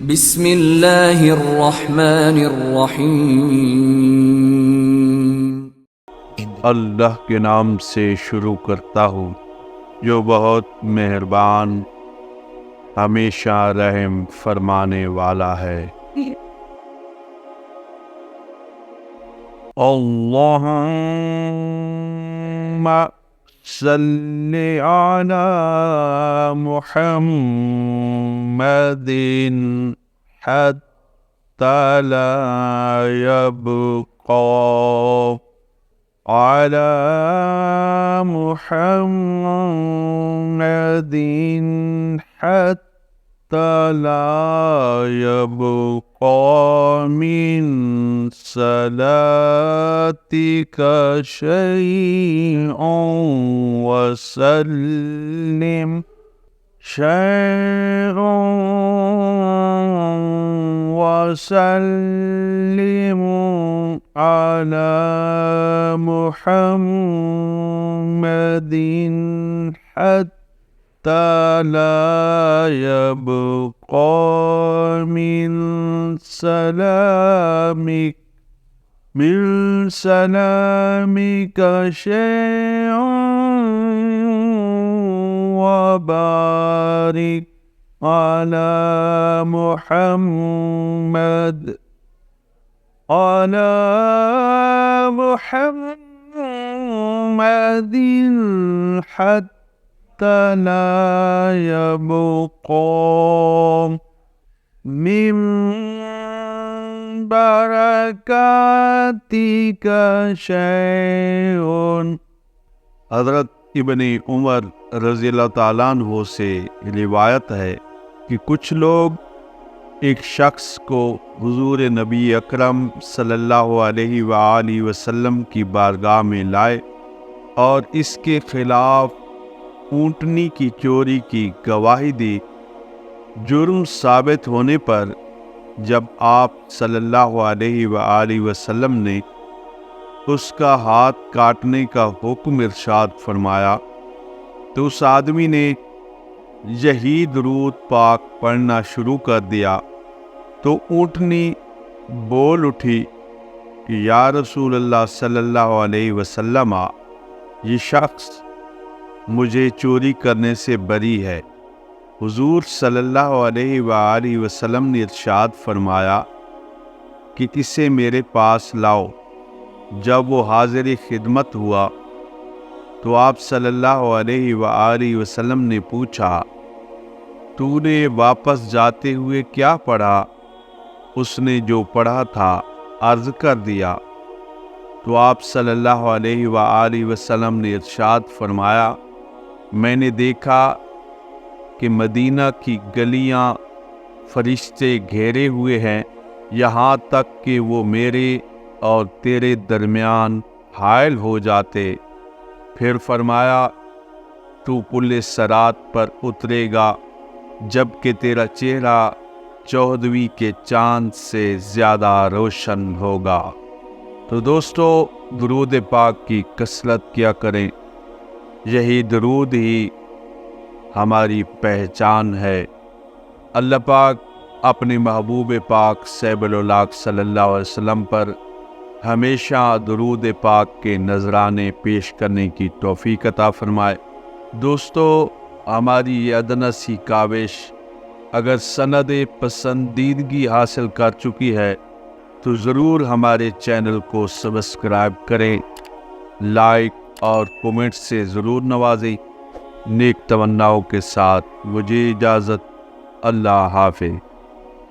بسم اللہ الرحمن الرحیم۔ اللہ کے نام سے شروع کرتا ہوں جو بہت مہربان ہمیشہ رحم فرمانے والا ہے۔ اللہم صلی علی محمد حتی لا یبقى على محمد حتى لا يبقى من صلاتك شيء وسلم على محمد حتى لا يبقى من سلامك شيء وبارك على محمد حتى لا يبقى من بركاتك شيء۔ حضرت ابن عمر رضی اللہ تعالیٰ عنہ سے روایت ہے کہ کچھ لوگ ایک شخص کو حضور نبی اکرم صلی اللہ علیہ وآلہ وسلم کی بارگاہ میں لائے اور اس کے خلاف اونٹنی کی چوری کی گواہی دی۔ جرم ثابت ہونے پر جب آپ صلی اللہ علیہ وآلہ وسلم نے اس کا ہاتھ کاٹنے کا حکم ارشاد فرمایا تو اس آدمی نے یہی درود پاک پڑھنا شروع کر دیا تو اونٹنی بول اٹھی کہ یا رسول اللہ صلی اللہ علیہ وسلم، یہ شخص مجھے چوری کرنے سے بری ہے۔ حضور صلی اللہ علیہ وآلہ وسلم نے ارشاد فرمایا کہ اسے میرے پاس لاؤ۔ جب وہ حاضر خدمت ہوا تو آپ صلی اللہ علیہ وآلہ وسلم نے پوچھا، تو نے واپس جاتے ہوئے کیا پڑھا؟ اس نے جو پڑھا تھا عرض کر دیا تو آپ صلی اللہ علیہ وآلہ وسلم نے ارشاد فرمایا، میں نے دیکھا کہ مدینہ کی گلیاں فرشتے گھیرے ہوئے ہیں، یہاں تک کہ وہ میرے اور تیرے درمیان حائل ہو جاتے۔ پھر فرمایا، تو پل صراط پر اترے گا جبکہ تیرا چہرہ 14ویں کے چاند سے زیادہ روشن ہوگا۔ تو دوستو، درود پاک کی کثرت کیا کریں، یہی درود ہی ہماری پہچان ہے۔ اللہ پاک اپنے محبوب پاک سیب الاولاق صلی اللہ علیہ وسلم پر ہمیشہ درود پاک کے نذرانے پیش کرنے کی توفیق عطا فرمائے۔ دوستو، ہماری یہ ادنیٰ سی کاوش اگر سند پسندیدگی حاصل کر چکی ہے تو ضرور ہمارے چینل کو سبسکرائب کریں، لائک اور کومنٹ سے ضرور نوازیں۔ نیک تمناؤں کے ساتھ مجھے اجازت، اللہ حافظ۔